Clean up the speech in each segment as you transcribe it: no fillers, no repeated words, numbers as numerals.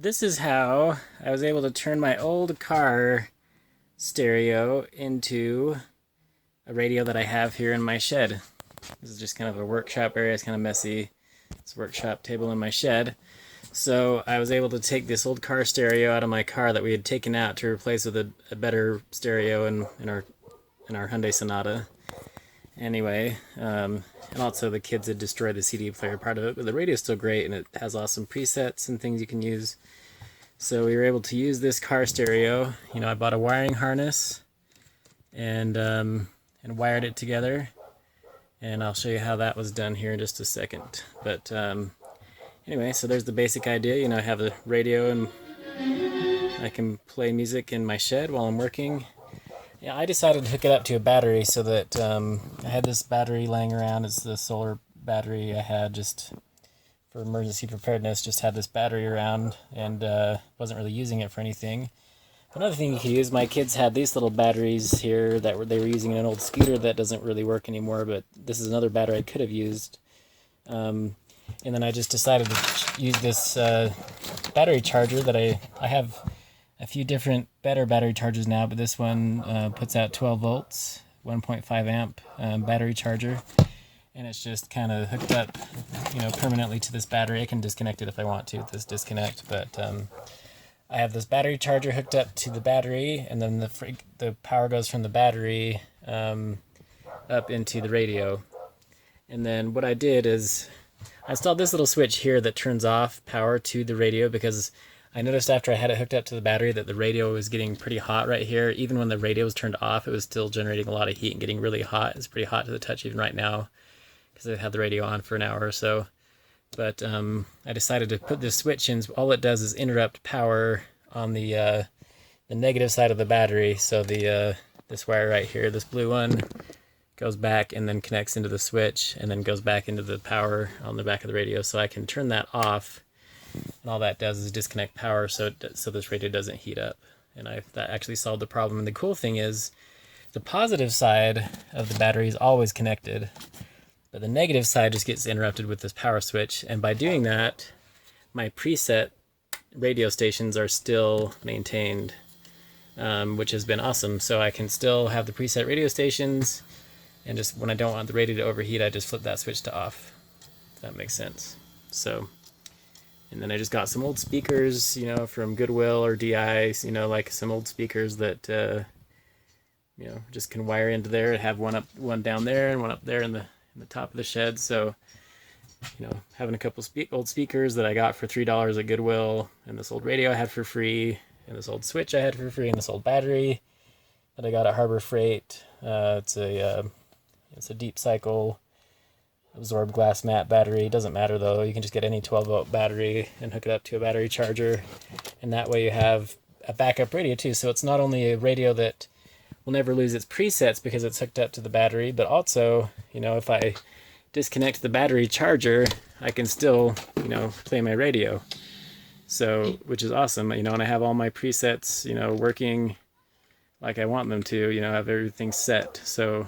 This is how I was able to turn my old car stereo into a radio that I have here in my shed. This is just kind of a workshop area. It's kind of messy. It's a workshop table in my shed. So I was able to take this old car stereo out of my car that we had taken out to replace with a better stereo in our Hyundai Sonata. Anyway, and also the kids had destroyed the CD player part of it, but the radio's still great and it has awesome presets and things you can use. So we were able to use this car stereo. I bought a wiring harness and wired it together, and I'll show you how that was done here in just a second. But anyway, so there's the basic idea. I have a radio and I can play music in my shed while I'm working. Yeah, I decided to hook it up to a battery so that I had this battery laying around. It's the solar battery I had just for emergency preparedness. Just had this battery around and wasn't really using it for anything. Another thing you can use, my kids had these little batteries here that they were using in an old scooter that doesn't really work anymore, but this is another battery I could have used. And then I just decided to use this battery charger that I have a few different better battery chargers now, but this one puts out 12 volts, 1.5 amp battery charger, and it's just kind of hooked up, permanently to this battery. I can disconnect it if I want to with this disconnect, but I have this battery charger hooked up to the battery, and then the power goes from the battery up into the radio. And then what I did is I installed this little switch here that turns off power to the radio, because I noticed after I had it hooked up to the battery that the radio was getting pretty hot right here. Even when the radio was turned off, it was still generating a lot of heat and getting really hot. It's pretty hot to the touch even right now because I had the radio on for an hour or so. But I decided to put this switch in. All it does is interrupt power on the negative side of the battery. So this wire right here, this blue one, goes back and then connects into the switch and then goes back into the power on the back of the radio. So I can turn that off, and all that does is disconnect power so this radio doesn't heat up. And that actually solved the problem. And the cool thing is the positive side of the battery is always connected, but the negative side just gets interrupted with this power switch. And by doing that, my preset radio stations are still maintained, which has been awesome. So I can still have the preset radio stations, and just when I don't want the radio to overheat, I just flip that switch to off, if that makes sense. So, and then I just got some old speakers, from Goodwill or DI, like some old speakers that, just can wire into there. I have one down there and one up there in the top of the shed. So, having a couple old speakers that I got for $3 at Goodwill, and this old radio I had for free, and this old switch I had for free, and this old battery that I got at Harbor Freight. It's a deep cycle absorbed glass mat battery. It doesn't matter though. You can just get any 12-volt battery and hook it up to a battery charger, and that way you have a backup radio too. So it's not only a radio that will never lose its presets because it's hooked up to the battery, but also, if I disconnect the battery charger, I can still, play my radio. So, which is awesome, and I have all my presets, working like I want them to, have everything set. So,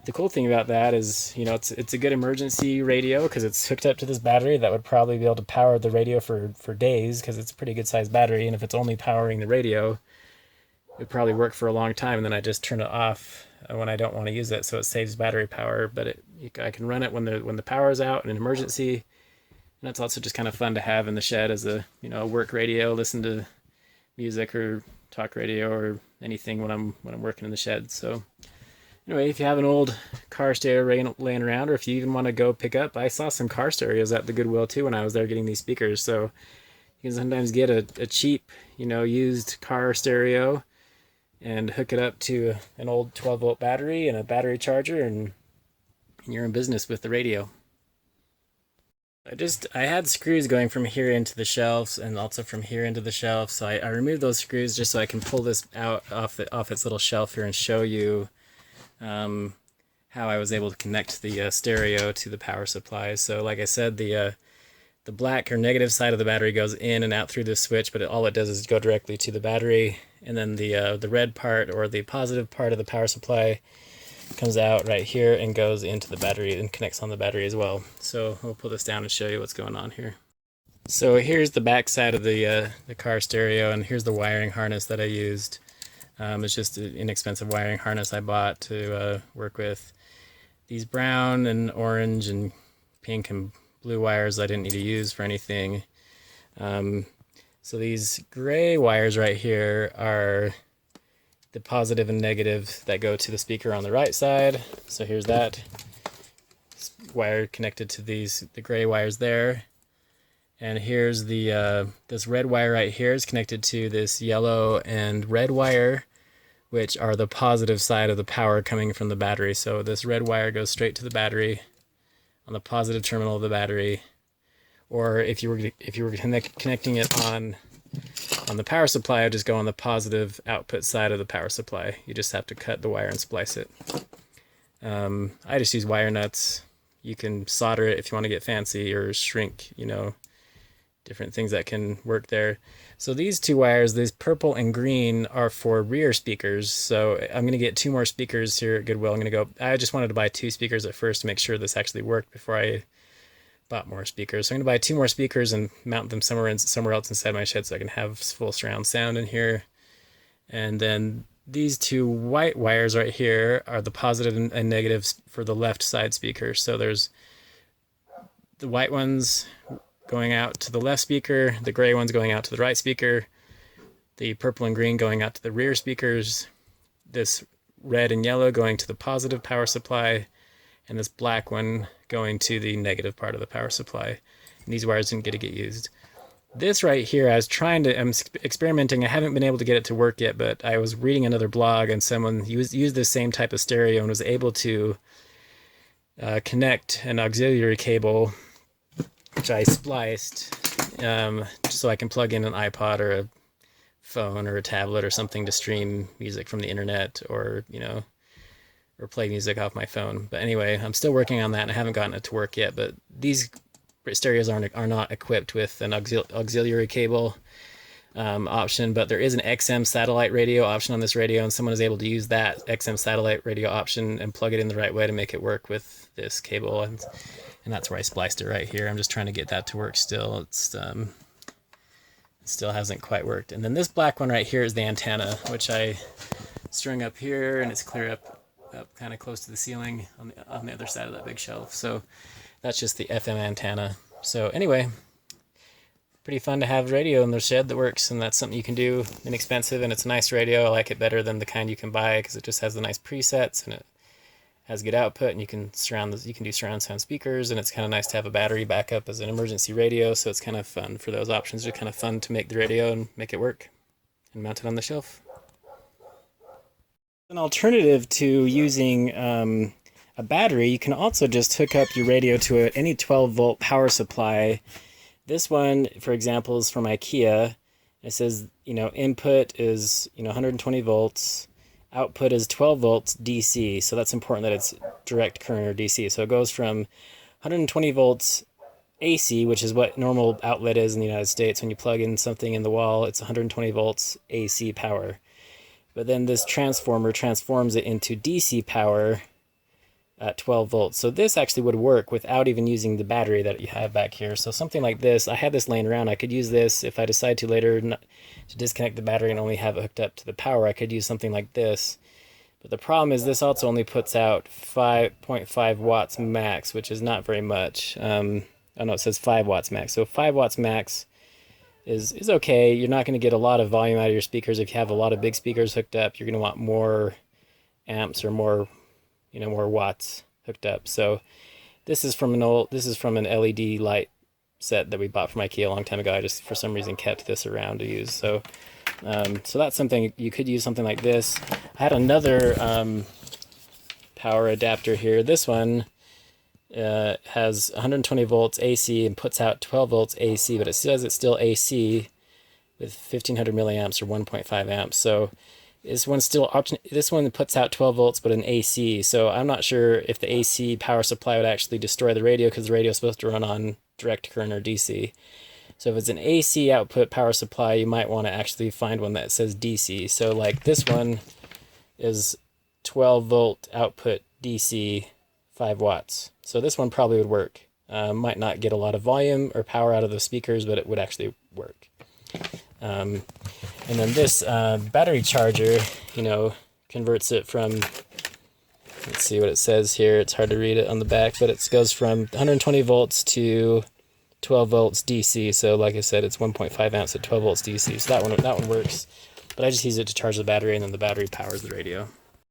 the cool thing about that is, it's a good emergency radio because it's hooked up to this battery that would probably be able to power the radio for days, because it's a pretty good sized battery. And if it's only powering the radio, it would probably work for a long time. And then I just turn it off when I don't want to use it, so it saves battery power. But I can run it when the power's out in an emergency. And that's also just kind of fun to have in the shed as a work radio, listen to music or talk radio or anything when I'm working in the shed. So anyway, if you have an old car stereo laying around, or if you even want to go pick up, I saw some car stereos at the Goodwill too when I was there getting these speakers. So you can sometimes get a cheap, used car stereo and hook it up to an old 12-volt battery and a battery charger, and you're in business with the radio. I had screws going from here into the shelves and also from here into the shelf, so I removed those screws just so I can pull this out off its little shelf here and show you how I was able to connect the stereo to the power supply. So like I said, the black or negative side of the battery goes in and out through this switch, but all it does is go directly to the battery, and then the red part, or the positive part of the power supply, comes out right here and goes into the battery and connects on the battery as well. So we'll pull this down and show you what's going on here. So here's the back side of the car stereo, and here's the wiring harness that I used. It's just an inexpensive wiring harness I bought to work with these brown and orange and pink and blue wires I didn't need to use for anything. So these gray wires right here are the positive and negative that go to the speaker on the right side. So here's that wire connected to the gray wires there. And here's the this red wire right here is connected to this yellow and red wire, which are the positive side of the power coming from the battery. So this red wire goes straight to the battery on the positive terminal of the battery. Or if you were connecting it on the power supply, I'd just go on the positive output side of the power supply. You just have to cut the wire and splice it. I just use wire nuts. You can solder it if you want to get fancy, or shrink, different things that can work there. So these two wires, these purple and green, are for rear speakers. So I'm going to get 2 more speakers here at Goodwill. I just wanted to buy 2 speakers at first to make sure this actually worked before I bought more speakers. So I'm going to buy 2 more speakers and mount them somewhere else inside my shed so I can have full surround sound in here. And then these 2 white wires right here are the positive and negatives for the left side speaker. So there's the white ones going out to the left speaker, the gray ones going out to the right speaker, the purple and green going out to the rear speakers, this red and yellow going to the positive power supply, and this black one going to the negative part of the power supply. And these wires didn't get used. This right here, I'm experimenting. I haven't been able to get it to work yet, but I was reading another blog and someone used this same type of stereo and was able to connect an auxiliary cable, which I spliced, so I can plug in an iPod or a phone or a tablet or something to stream music from the internet, or or play music off my phone. But anyway, I'm still working on that and I haven't gotten it to work yet. But these stereos are not equipped with an auxiliary cable option, but there is an XM satellite radio option on this radio, and someone is able to use that XM satellite radio option and plug it in the right way to make it work with this cable. And that's where I spliced it right here. I'm just trying to get that to work still. It's it still hasn't quite worked. And then this black one right here is the antenna, which I strung up here, and it's clear up kind of close to the ceiling on the other side of that big shelf. So that's just the FM antenna. So anyway, pretty fun to have radio in the shed that works, and that's something you can do, inexpensive, and it's a nice radio. I like it better than the kind you can buy because it just has the nice presets and it has good output, and you can do surround sound speakers, and it's kind of nice to have a battery backup as an emergency radio. So it's kind of fun for those options. They're kind of fun to make the radio and make it work and mount it on the shelf. An alternative to using a battery, you can also just hook up your radio to any 12-volt power supply. This one, for example, is from IKEA. It says, input is 120 volts, output is 12 volts DC. So that's important that it's direct current or DC. So it goes from 120 volts AC, which is what normal outlet is in the United States. When you plug in something in the wall, it's 120 volts AC power. But then this transformer transforms it into DC power at 12 volts. So this actually would work without even using the battery that you have back here. So something like this, I had this laying around. I could use this if I decide to later to disconnect the battery and only have it hooked up to the power. I could use something like this. But the problem is this also only puts out 5.5 watts max, which is not very much. Oh no, it says 5 watts max. So 5 watts max is okay. You're not going to get a lot of volume out of your speakers. If you have a lot of big speakers hooked up, you're going to want more amps or more watts hooked up. So this is from an LED light set that we bought from IKEA a long time ago. I just for some reason kept this around to use. So that's something you could use, something like this. I had another power adapter here. This one has 120 volts AC and puts out 12 volts AC, but it says it's still AC with 1500 milliamps or 1.5 amps. So this one puts out 12 volts but an AC. So I'm not sure if the AC power supply would actually destroy the radio, because the radio is supposed to run on direct current or DC. So if it's an AC output power supply, you might want to actually find one that says DC. So like this one is 12 volt output DC, 5 watts. So this one probably would work. Might not get a lot of volume or power out of the speakers, but it would actually work. And then this battery charger, converts it from, let's see what it says here. It's hard to read it on the back, but it goes from 120 volts to 12 volts DC. So like I said, it's 1.5 amps at 12 volts DC. So that one works. But I just use it to charge the battery, and then the battery powers the radio.